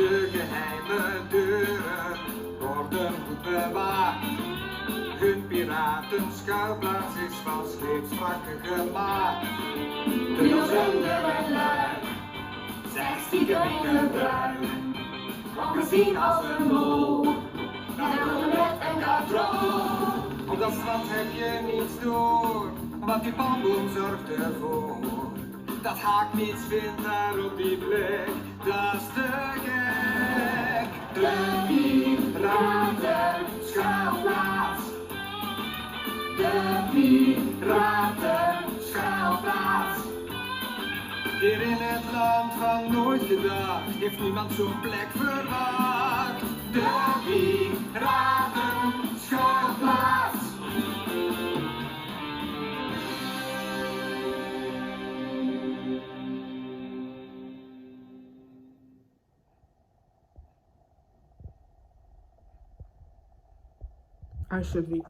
De geheime deuren worden goed bewaakt. Hun piratenschuilplaats is van scheepswrakken gemaakt. De zonder en luik, zij stiekem in gebruik. Ongezien als een mol, naar met en katrol. Op dat strand heb je niets door, want die palmboom zorgt ervoor. Dat haak niets vindt daar op die plek, dat is te gek. De piratenschuilplaats. De piratenschuilplaats. Hier in het land van nooit gedacht, heeft niemand zo'n plek verwacht. De piratenschuilplaats. Alsjeblieft.